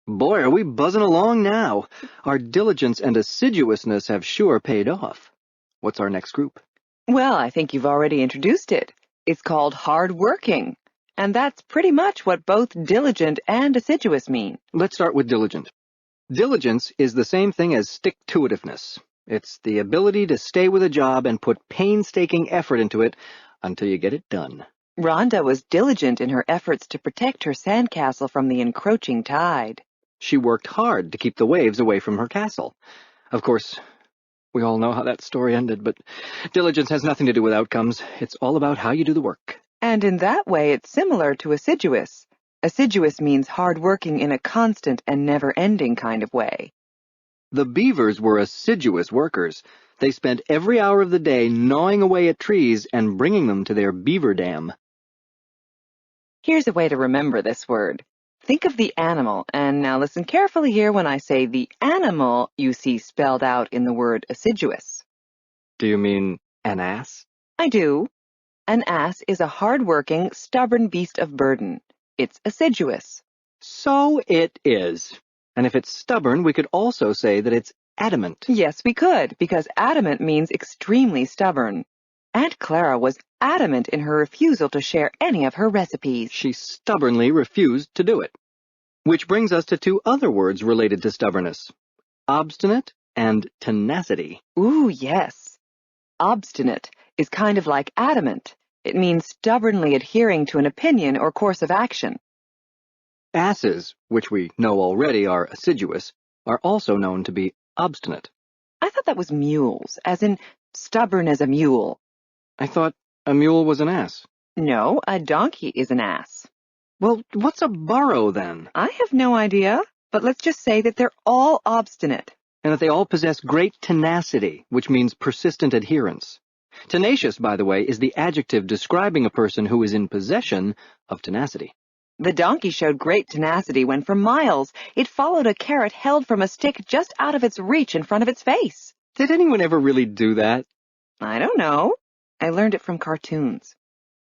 Boy, are we buzzing along now. Our diligence and assiduousness have sure paid off. What's our next group? Well, I think you've already introduced it. It's called hard-working, and that's pretty much what both diligent and assiduous mean. Let's start with diligent. Diligence is the same thing as stick-to-itiveness. It's the ability to stay with a job and put painstaking effort into it until you get it done. Rhonda was diligent in her efforts to protect her sandcastle from the encroaching tide. She worked hard to keep the waves away from her castle. Of course, we all know how that story ended, but diligence has nothing to do with outcomes. It's all about how you do the work. And in that way, it's similar to assiduous. Assiduous means hard-working in a constant and never-ending kind of way. The beavers were assiduous workers. They spent every hour of the day gnawing away at trees and bringing them to their beaver dam. Here's a way to remember this word. Think of the animal, and now listen carefully here when I say the animal you see spelled out in the word assiduous. Do you mean an ass? I do. An ass is a hard-working, stubborn beast of burden. It's assiduous. So it is. And if it's stubborn, we could also say that it's adamant. Yes, we could, because adamant means extremely stubborn. Aunt Clara was adamant in her refusal to share any of her recipes. She stubbornly refused to do it. Which brings us to two other words related to stubbornness: obstinate and tenacity. Ooh, yes. Obstinate is kind of like adamant. It means stubbornly adhering to an opinion or course of action. Asses, which we know already are assiduous, are also known to be obstinate. I thought that was mules, as in stubborn as a mule. I thought a mule was an ass. No, a donkey is an ass. Well, what's a burro then? I have no idea, but let's just say that they're all obstinate. And that they all possess great tenacity, which means persistent adherence. Tenacious, by the way, is the adjective describing a person who is in possession of tenacity. The donkey showed great tenacity when for miles it followed a carrot held from a stick just out of its reach in front of its face. Did anyone ever really do that? I don't know. I learned it from cartoons.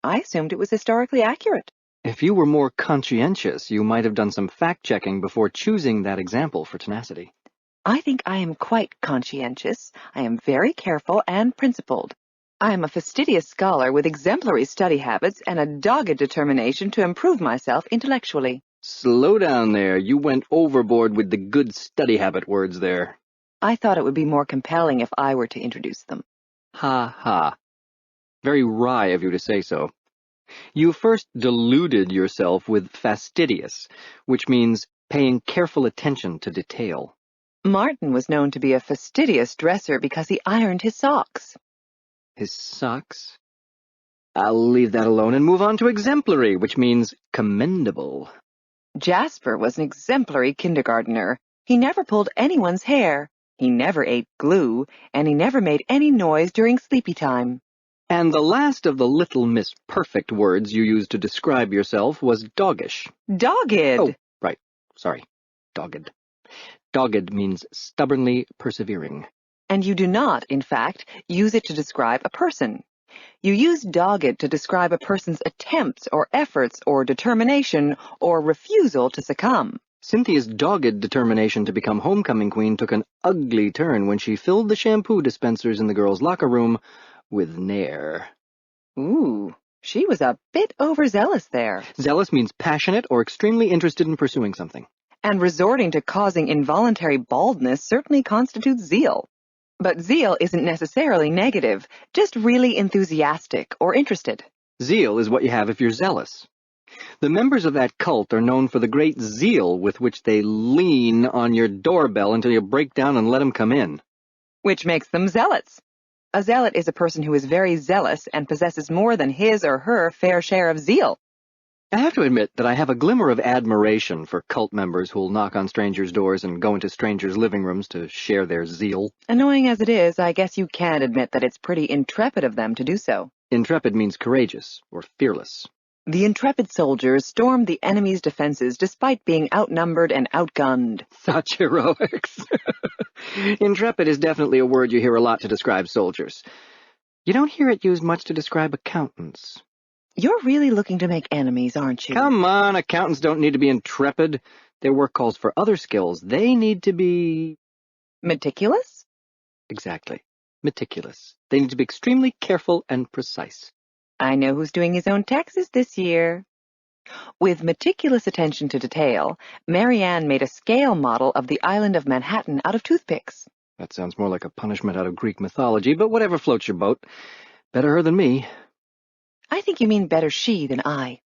I assumed it was historically accurate. If you were more conscientious, you might have done some fact-checking before choosing that example for tenacity. I think I am quite conscientious. I am very careful and principled. I am a fastidious scholar with exemplary study habits and a dogged determination to improve myself intellectually. Slow down there. You went overboard with the good study habit words there. I thought it would be more compelling if I were to introduce them. Ha ha. Very wry of you to say so. You first deluded yourself with fastidious, which means paying careful attention to detail. Martin was known to be a fastidious dresser because he ironed his socks. His socks? I'll leave that alone and move on to exemplary, which means commendable. Jasper was an exemplary kindergartner. He never pulled anyone's hair. He never ate glue, and he never made any noise during sleepy time. And the last of the little Miss Perfect words you used to describe yourself was doggish. Dogged! Oh, right. Sorry. Dogged. Dogged means stubbornly persevering. And you do not, in fact, use it to describe a person. You use dogged to describe a person's attempts or efforts or determination or refusal to succumb. Cynthia's dogged determination to become homecoming queen took an ugly turn when she filled the shampoo dispensers in the girls' locker room with Nair. Ooh, she was a bit overzealous there. Zealous means passionate or extremely interested in pursuing something. And resorting to causing involuntary baldness certainly constitutes zeal. But zeal isn't necessarily negative, just really enthusiastic or interested. Zeal is what you have if you're zealous. The members of that cult are known for the great zeal with which they lean on your doorbell until you break down and let them come in. Which makes them zealots. A zealot is a person who is very zealous and possesses more than his or her fair share of zeal. I have to admit that I have a glimmer of admiration for cult members who'll knock on strangers' doors and go into strangers' living rooms to share their zeal. Annoying as it is, I guess you can admit that it's pretty intrepid of them to do so. Intrepid means courageous or fearless. The intrepid soldiers stormed the enemy's defenses despite being outnumbered and outgunned. Such heroics. Intrepid is definitely a word you hear a lot to describe soldiers. You don't hear it used much to describe accountants. You're really looking to make enemies, aren't you? Come on, accountants don't need to be intrepid. their work calls for other skills, they need to be... Meticulous? Exactly. Meticulous. They need to be extremely careful and precise. I know who's doing his own taxes this year. With meticulous attention to detail, Marianne made a scale model of the island of Manhattan out of toothpicks. That sounds more like a punishment out of Greek mythology, but whatever floats your boat. Better her than me. I think you mean better she than I.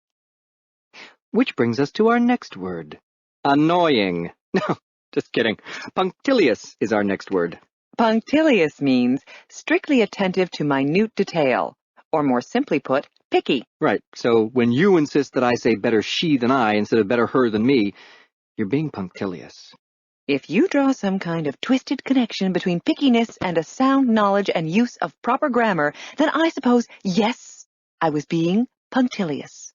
Which brings us to our next word. Annoying. No, just kidding. Punctilious is our next word. Punctilious means strictly attentive to minute detail, or more simply put, picky. Right, so when you insist that I say better she than I instead of better her than me, you're being punctilious. If you draw some kind of twisted connection between pickiness and a sound knowledge and use of proper grammar, then I suppose, yes, I was being punctilious.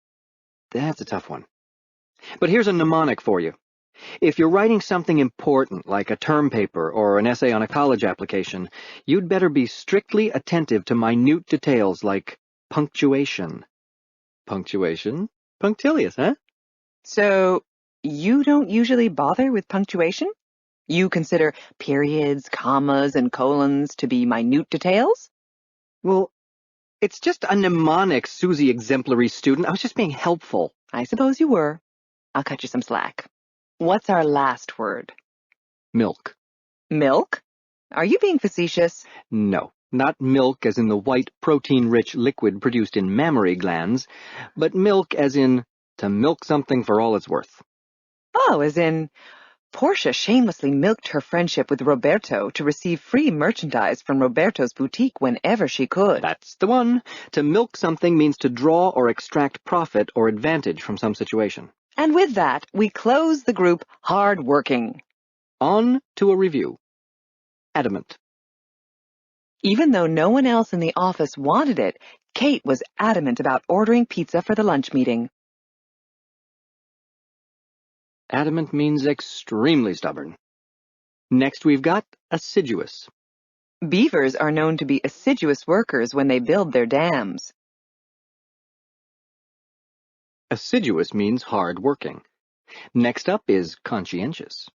That's a tough one. But here's a mnemonic for you. If you're writing something important, like a term paper or an essay on a college application, you'd better be strictly attentive to minute details like punctuation. Punctuation? Punctilious, huh? So, you don't usually bother with punctuation? You consider periods, commas, and colons to be minute details? Well, it's just a mnemonic, Susie exemplary student. I was just being helpful. I suppose you were. I'll cut you some slack. What's our last word? Milk. Milk? Are you being facetious? No, not milk as in the white, protein-rich liquid produced in mammary glands, but milk as in to milk something for all it's worth. Oh, as in, Portia shamelessly milked her friendship with Roberto to receive free merchandise from Roberto's boutique whenever she could. That's the one. To milk something means to draw or extract profit or advantage from some situation. And with that, we close the group hard-working. On to a review. Adamant. Even though no one else in the office wanted it, Kate was adamant about ordering pizza for the lunch meeting. Adamant means extremely stubborn. Next we've got assiduous. Beavers are known to be assiduous workers when they build their dams. Assiduous means hard-working. Next up is conscientious.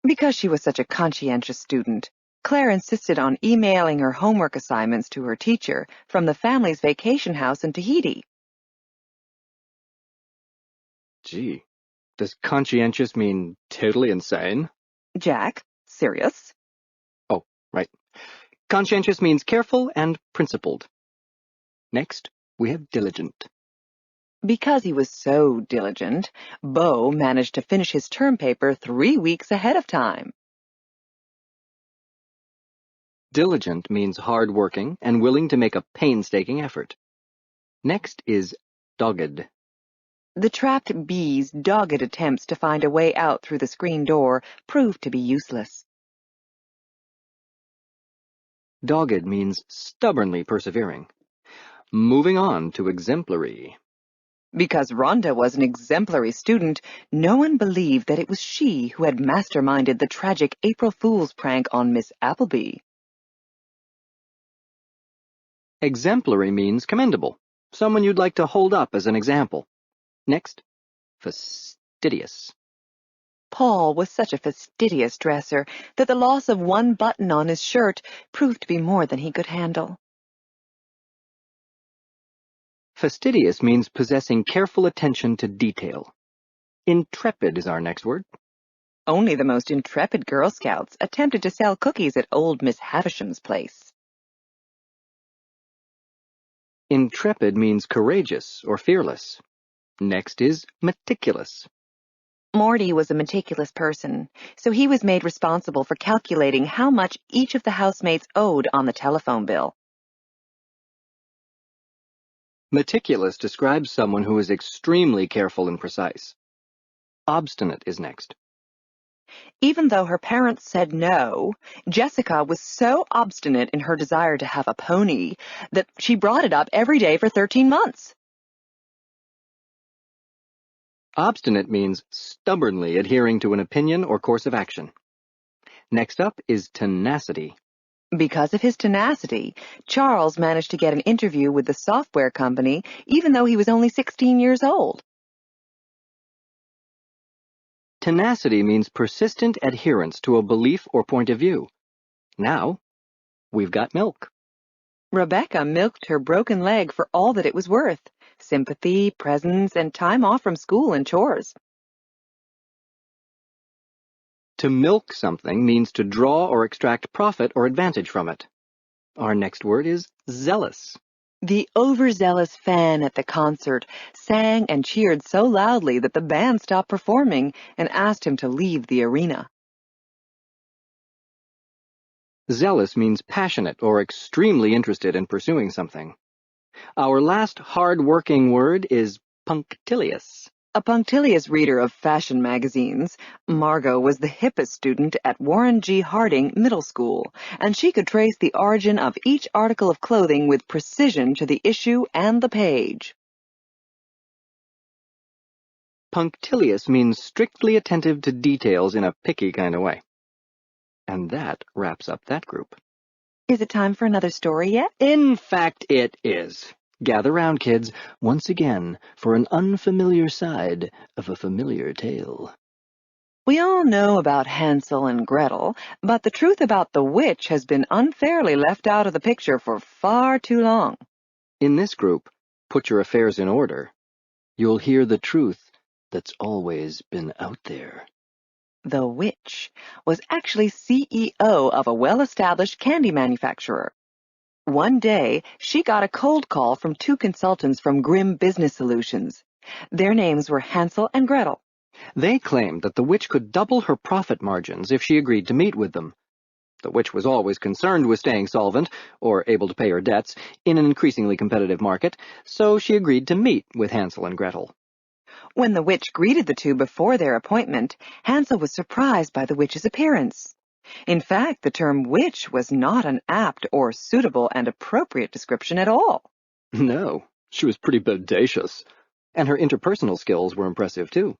Because she was such a conscientious student, Claire insisted on emailing her homework assignments to her teacher from the family's vacation house in Tahiti. Gee, does conscientious mean totally insane? Jack, serious? Oh, right. Conscientious means careful and principled. Next, we have diligent. Because he was so diligent, Beau managed to finish his term paper 3 weeks ahead of time. Diligent means hard-working and willing to make a painstaking effort. Next is dogged. The trapped bee's dogged attempts to find a way out through the screen door proved to be useless. Dogged means stubbornly persevering. Moving on to exemplary. Because Rhonda was an exemplary student, no one believed that it was she who had masterminded the tragic April Fool's prank on Miss Appleby. Exemplary means commendable, someone you'd like to hold up as an example. Next, fastidious. Paul was such a fastidious dresser that the loss of one button on his shirt proved to be more than he could handle. Fastidious means possessing careful attention to detail. Intrepid is our next word. Only the most intrepid Girl Scouts attempted to sell cookies at old Miss Havisham's place. Intrepid means courageous or fearless. Next is meticulous. Morty was a meticulous person, so he was made responsible for calculating how much each of the housemates owed on the telephone bill. Meticulous describes someone who is extremely careful and precise. Obstinate is next. Even though her parents said no, Jessica was so obstinate in her desire to have a pony that she brought it up every day for 13 months. Obstinate means stubbornly adhering to an opinion or course of action. Next up is tenacity. Because of his tenacity, Charles managed to get an interview with the software company even though he was only 16 years old. Tenacity means persistent adherence to a belief or point of view. Now, we've got milk. Rebecca milked her broken leg for all that it was worth: sympathy, presents, and time off from school and chores. To milk something means to draw or extract profit or advantage from it. Our next word is zealous. The overzealous fan at the concert sang and cheered so loudly that the band stopped performing and asked him to leave the arena. Zealous means passionate or extremely interested in pursuing something. Our last hard-working word is punctilious. A punctilious reader of fashion magazines, Margot was the hippest student at Warren G. Harding Middle School, and she could trace the origin of each article of clothing with precision to the issue and the page. Punctilious means strictly attentive to details in a picky kind of way. And that wraps up that group. Is it time for another story yet? In fact, it is. Gather round, kids, once again for an unfamiliar side of a familiar tale. We all know about Hansel and Gretel, but the truth about the witch has been unfairly left out of the picture for far too long. In this group, Put Your Affairs in Order, you'll hear the truth that's always been out there. The witch was actually CEO of a well-established candy manufacturer. One day, she got a cold call from two consultants from Grimm Business Solutions. Their names were Hansel and Gretel. They claimed that the witch could double her profit margins if she agreed to meet with them. The witch was always concerned with staying solvent, or able to pay her debts, in an increasingly competitive market, so she agreed to meet with Hansel and Gretel. When the witch greeted the two before their appointment, Hansel was surprised by the witch's appearance. In fact, the term witch was not an apt or suitable and appropriate description at all. No, she was pretty bodacious. And her interpersonal skills were impressive, too.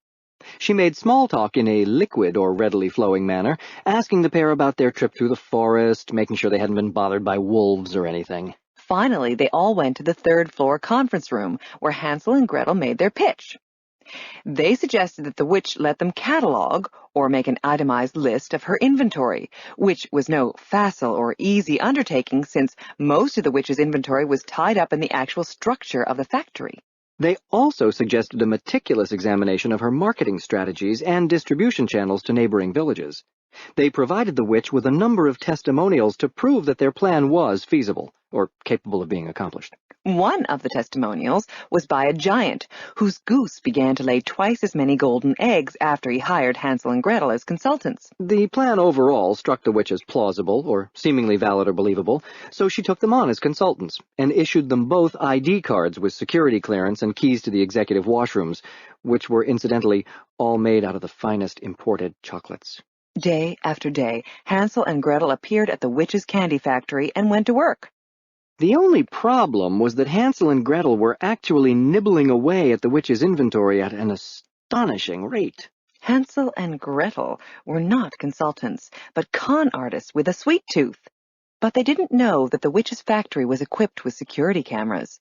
She made small talk in a liquid or readily flowing manner, asking the pair about their trip through the forest, making sure they hadn't been bothered by wolves or anything. Finally, they all went to the third-floor conference room, where Hansel and Gretel made their pitch. They suggested that the witch let them catalog or make an itemized list of her inventory, which was no facile or easy undertaking since most of the witch's inventory was tied up in the actual structure of the factory. They also suggested a meticulous examination of her marketing strategies and distribution channels to neighboring villages. They provided the witch with a number of testimonials to prove that their plan was feasible, or capable of being accomplished. One of the testimonials was by a giant, whose goose began to lay twice as many golden eggs after he hired Hansel and Gretel as consultants. The plan overall struck the witch as plausible, or seemingly valid or believable, so she took them on as consultants, and issued them both ID cards with security clearance and keys to the executive washrooms, which were incidentally all made out of the finest imported chocolates. Day after day, Hansel and Gretel appeared at the witch's candy factory and went to work. The only problem was that Hansel and Gretel were actually nibbling away at the witch's inventory at an astonishing rate. Hansel and Gretel were not consultants, but con artists with a sweet tooth. But they didn't know that the witch's factory was equipped with security cameras.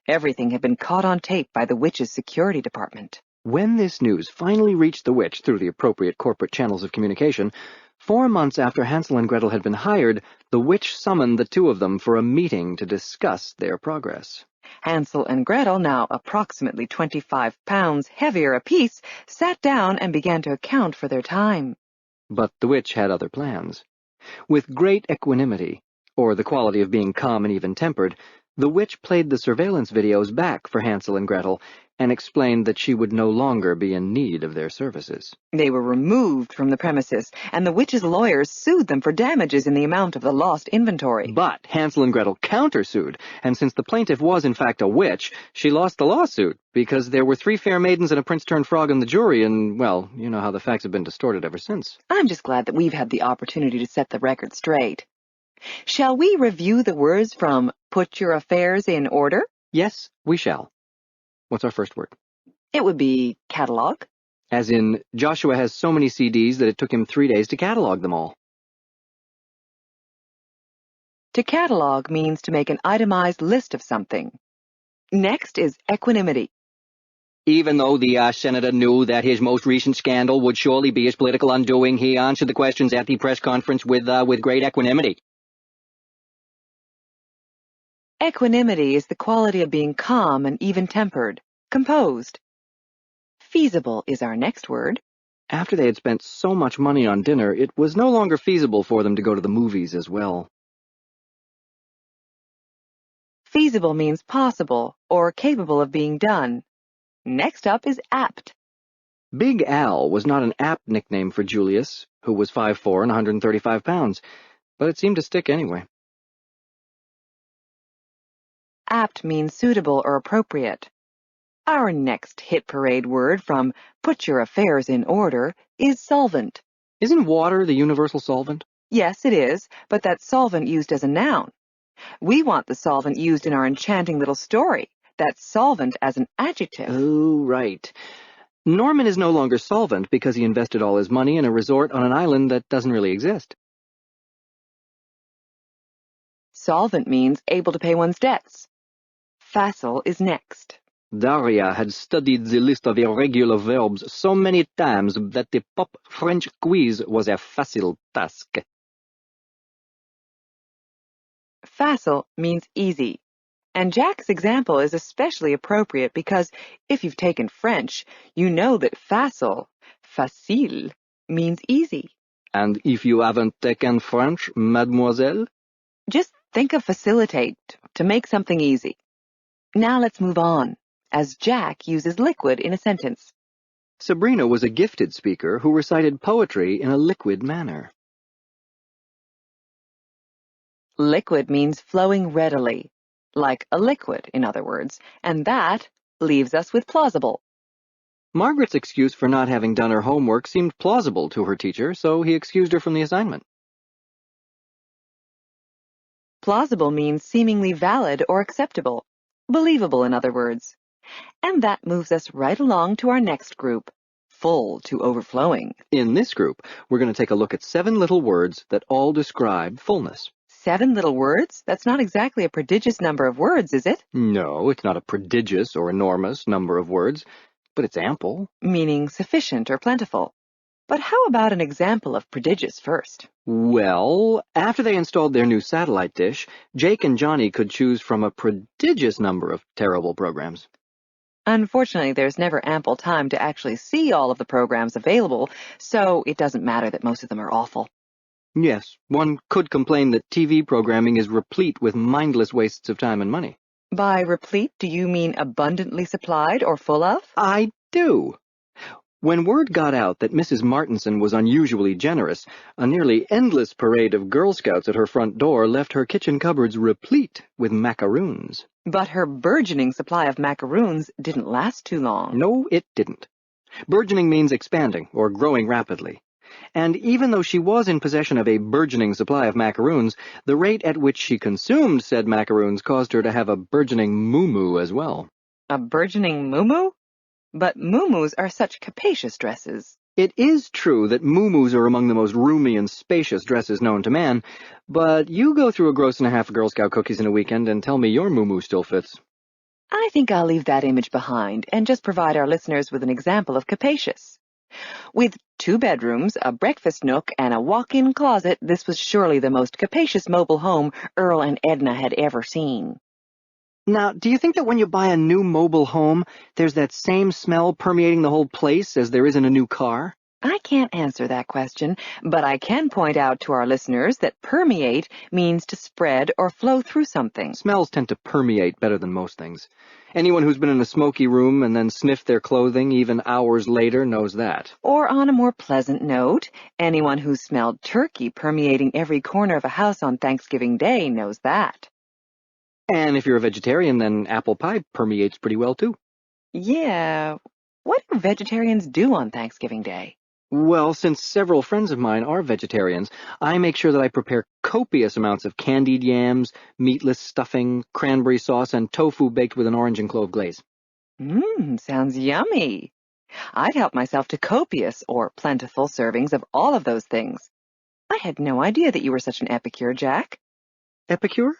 Everything had been caught on tape by the witch's security department. When this news finally reached the witch through the appropriate corporate channels of communication, 4 months after Hansel and Gretel had been hired, the witch summoned the two of them for a meeting to discuss their progress. Hansel and Gretel, now approximately 25 pounds heavier apiece, sat down and began to account for their time. But the witch had other plans. With great equanimity, or the quality of being calm and even-tempered, the witch played the surveillance videos back for Hansel and Gretel and explained that she would no longer be in need of their services. They were removed from the premises, and the witch's lawyers sued them for damages in the amount of the lost inventory. But Hansel and Gretel countersued, and since the plaintiff was in fact a witch, she lost the lawsuit, because there were 3 fair maidens and a prince-turned-frog in the jury, and, well, you know how the facts have been distorted ever since. I'm just glad that we've had the opportunity to set the record straight. Shall we review the words from Put Your Affairs in Order? Yes, we shall. What's our first word? It would be catalog. As in, Joshua has so many CDs that it took him 3 days to catalog them all. To catalog means to make an itemized list of something. Next is equanimity. Even though the senator knew that his most recent scandal would surely be his political undoing, he answered the questions at the press conference with great equanimity. Equanimity is the quality of being calm and even-tempered, composed. Feasible is our next word. After they had spent so much money on dinner, it was no longer feasible for them to go to the movies as well. Feasible means possible or capable of being done. Next up is apt. Big Al was not an apt nickname for Julius, who was 5'4" and 135 pounds, but it seemed to stick anyway. Apt means suitable or appropriate. Our next hit parade word from Put Your Affairs in Order is solvent. Isn't water the universal solvent? Yes, it is, but that's solvent used as a noun. We want the solvent used in our enchanting little story. That's solvent as an adjective. Oh, right. Norman is no longer solvent because he invested all his money in a resort on an island that doesn't really exist. Solvent means able to pay one's debts. Facile is next. Daria had studied the list of irregular verbs so many times that the pop French quiz was a facile task. Facile means easy. And Jack's example is especially appropriate because if you've taken French, you know that facile, facile, means easy. And if you haven't taken French, mademoiselle? Just think of facilitate, to make something easy. Now let's move on, as Jack uses liquid in a sentence. Sabrina was a gifted speaker who recited poetry in a liquid manner. Liquid means flowing readily, like a liquid, in other words, and that leaves us with plausible. Margaret's excuse for not having done her homework seemed plausible to her teacher, so he excused her from the assignment. Plausible means seemingly valid or acceptable, believable, in other words. And that moves us right along to our next group, full to overflowing. In this group, we're going to take a look at 7 little words that all describe fullness. 7 little words? That's not exactly a prodigious number of words, is it? No, it's not a prodigious or enormous number of words, but it's ample. Meaning sufficient or plentiful. But how about an example of prodigious first? Well, after they installed their new satellite dish, Jake and Johnny could choose from a prodigious number of terrible programs. Unfortunately, there's never ample time to actually see all of the programs available, so it doesn't matter that most of them are awful. Yes, one could complain that TV programming is replete with mindless wastes of time and money. By replete, do you mean abundantly supplied or full of? I do. When word got out that Mrs. Martinson was unusually generous, a nearly endless parade of Girl Scouts at her front door left her kitchen cupboards replete with macaroons. But her burgeoning supply of macaroons didn't last too long. No, it didn't. Burgeoning means expanding or growing rapidly. And even though she was in possession of a burgeoning supply of macaroons, the rate at which she consumed said macaroons caused her to have a burgeoning moo-moo as well. A burgeoning moo-moo? But moo-moos are such capacious dresses. It is true that moo-moos are among the most roomy and spacious dresses known to man, but you go through a gross and a half of Girl Scout cookies in a weekend and tell me your moo-moo still fits. I think I'll leave that image behind and just provide our listeners with an example of capacious. With 2 bedrooms, a breakfast nook, and a walk-in closet, this was surely the most capacious mobile home Earl and Edna had ever seen. Now, do you think that when you buy a new mobile home, there's that same smell permeating the whole place as there is in a new car? I can't answer that question, but I can point out to our listeners that permeate means to spread or flow through something. Smells tend to permeate better than most things. Anyone who's been in a smoky room and then sniffed their clothing even hours later knows that. Or on a more pleasant note, anyone who's smelled turkey permeating every corner of a house on Thanksgiving Day knows that. And if you're a vegetarian, then apple pie permeates pretty well too. Yeah, what do vegetarians do on Thanksgiving Day? Well, since several friends of mine are vegetarians, I make sure that I prepare copious amounts of candied yams, meatless stuffing, cranberry sauce, and tofu baked with an orange and clove glaze. Sounds yummy. I'd help myself to copious or plentiful servings of all of those things. I had no idea that you were such an epicure, Jack. Epicure?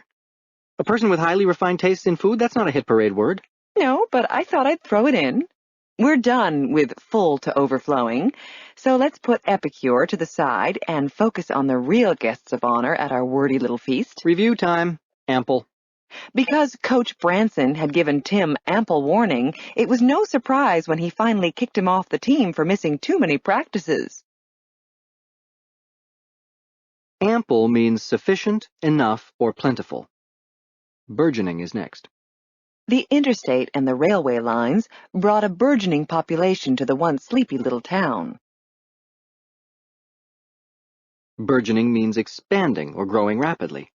A person with highly refined tastes in food? That's not a hit parade word. No, but I thought I'd throw it in. We're done with full to overflowing, so let's put epicure to the side and focus on the real guests of honor at our wordy little feast. Review time. Ample. Because Coach Branson had given Tim ample warning, it was no surprise when he finally kicked him off the team for missing too many practices. Ample means sufficient, enough, or plentiful. Burgeoning is next. The interstate and the railway lines brought a burgeoning population to the once sleepy little town. Burgeoning means expanding or growing rapidly.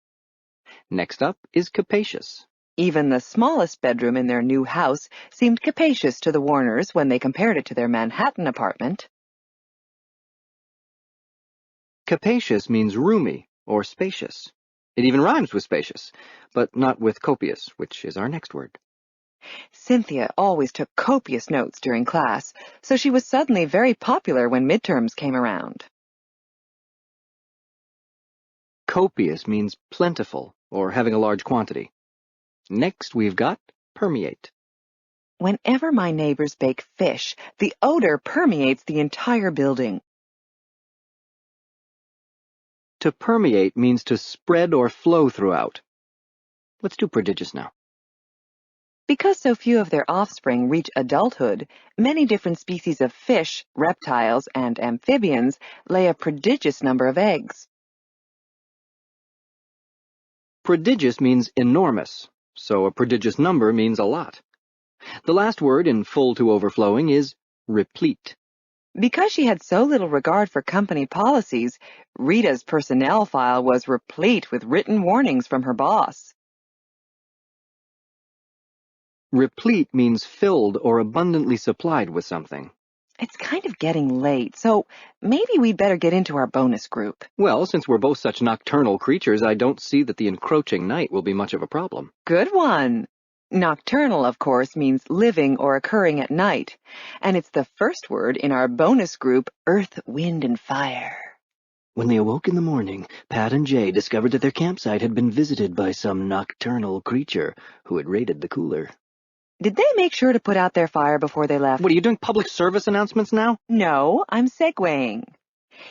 Next up is capacious. Even the smallest bedroom in their new house seemed capacious to the Warners when they compared it to their Manhattan apartment. Capacious means roomy or spacious. It even rhymes with spacious, but not with copious, which is our next word. Cynthia always took copious notes during class, so she was suddenly very popular when midterms came around. Copious means plentiful or having a large quantity. Next we've got permeate. Whenever my neighbors bake fish, the odor permeates the entire building. To permeate means to spread or flow throughout. Let's do prodigious now. Because so few of their offspring reach adulthood, many different species of fish, reptiles, and amphibians lay a prodigious number of eggs. Prodigious means enormous, so a prodigious number means a lot. The last word in full to overflowing is replete. Because she had so little regard for company policies, Rita's personnel file was replete with written warnings from her boss. Replete means filled or abundantly supplied with something. It's kind of getting late, so maybe we'd better get into our bonus group. Well, since we're both such nocturnal creatures, I don't see that the encroaching night will be much of a problem. Good one. Nocturnal, of course, means living or occurring at night, and it's the first word in our bonus group, Earth, Wind, and Fire. When they awoke in the morning, Pat and Jay discovered that their campsite had been visited by some nocturnal creature who had raided the cooler. Did they make sure to put out their fire before they left? What, are you doing public service announcements now? No, I'm segueing.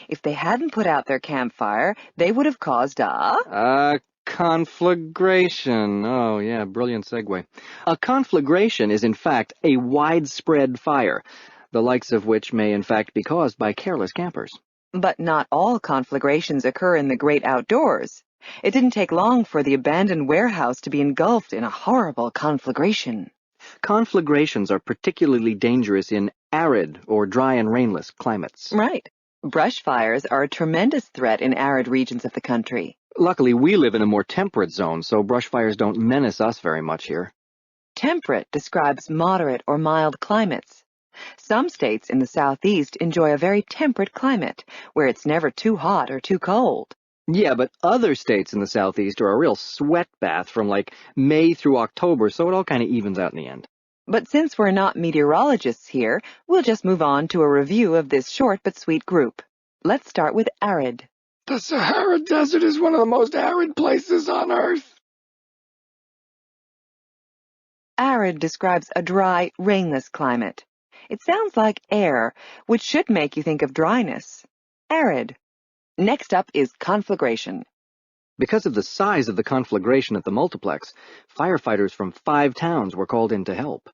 If they hadn't put out their campfire, they would have caused a conflagration. Oh, yeah, brilliant segue. A conflagration is, in fact, a widespread fire, the likes of which may, in fact, be caused by careless campers. But not all conflagrations occur in the great outdoors. It didn't take long for the abandoned warehouse to be engulfed in a horrible conflagration. Conflagrations are particularly dangerous in arid or dry and rainless climates. Right. Brush fires are a tremendous threat in arid regions of the country. Luckily, we live in a more temperate zone, so brush fires don't menace us very much here. Temperate describes moderate or mild climates. Some states in the southeast enjoy a very temperate climate, where it's never too hot or too cold. Yeah, but other states in the southeast are a real sweat bath from like May through October, so it all kind of evens out in the end. But since we're not meteorologists here, we'll just move on to a review of this short but sweet group. Let's start with arid. The Sahara Desert is one of the most arid places on Earth. Arid describes a dry, rainless climate. It sounds like air, which should make you think of dryness. Arid. Next up is conflagration. Because of the size of the conflagration at the multiplex, firefighters from 5 towns were called in to help.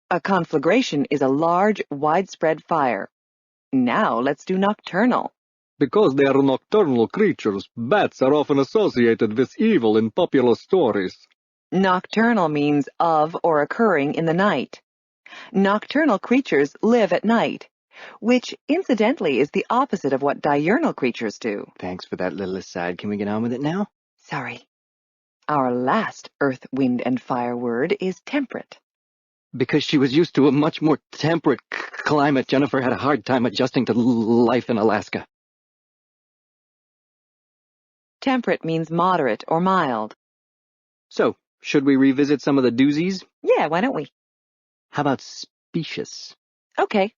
A conflagration is a large, widespread fire. Now let's do nocturnal. Because they are nocturnal creatures, bats are often associated with evil in popular stories. Nocturnal means of or occurring in the night. Nocturnal creatures live at night, which, incidentally, is the opposite of what diurnal creatures do. Thanks for that little aside. Can we get on with it now? Sorry. Our last earth, wind, and fire word is temperate. Because she was used to a much more temperate climate, Jennifer had a hard time adjusting to life in Alaska. Temperate means moderate or mild. So, should we revisit some of the doozies? Yeah, why don't we? How about specious? Okay.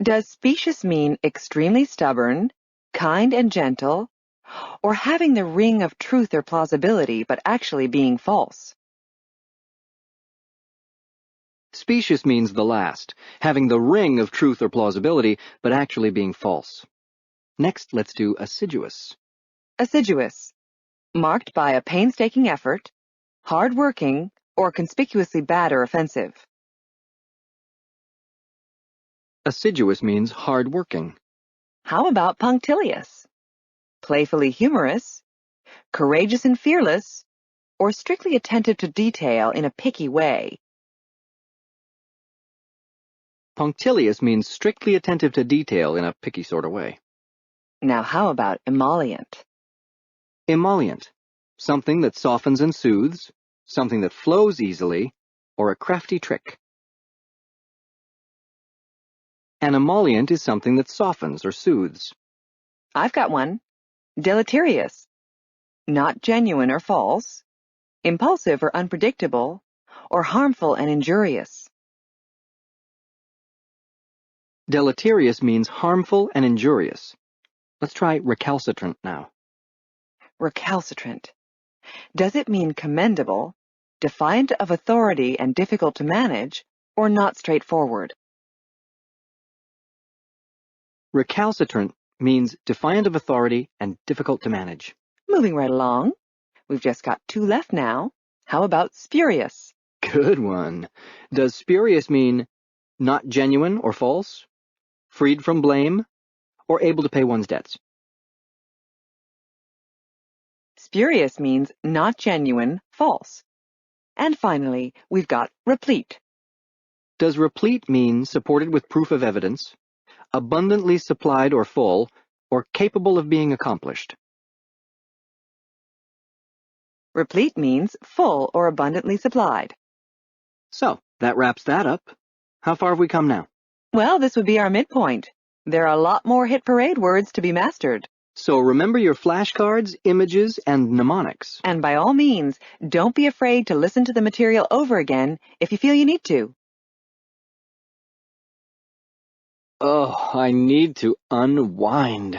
Does specious mean extremely stubborn, kind and gentle, or having the ring of truth or plausibility but actually being false? Specious means the last, having the ring of truth or plausibility, but actually being false. Next, let's do assiduous. Assiduous. Marked by a painstaking effort, hard-working, or conspicuously bad or offensive. Assiduous means hard-working. How about punctilious? Playfully humorous, courageous and fearless, or strictly attentive to detail in a picky way. Punctilious means strictly attentive to detail in a picky sort of way. Now how about emollient? Emollient. Something that softens and soothes, something that flows easily, or a crafty trick. An emollient is something that softens or soothes. I've got one. Deleterious. Not genuine or false, impulsive or unpredictable, or harmful and injurious. Deleterious means harmful and injurious. Let's try recalcitrant now. Recalcitrant. Does it mean commendable, defiant of authority and difficult to manage, or not straightforward? Recalcitrant means defiant of authority and difficult to manage. Moving right along. We've just got 2 left now. How about spurious? Good one. Does spurious mean not genuine or false, freed from blame, or able to pay one's debts? Spurious means not genuine, false. And finally, we've got replete. Does replete mean supported with proof of evidence, abundantly supplied or full, or capable of being accomplished? Replete means full or abundantly supplied. So, that wraps that up. How far have we come now? Well, this would be our midpoint. There are a lot more hit parade words to be mastered. So remember your flashcards, images, and mnemonics. And by all means, don't be afraid to listen to the material over again if you feel you need to. Oh, I need to unwind.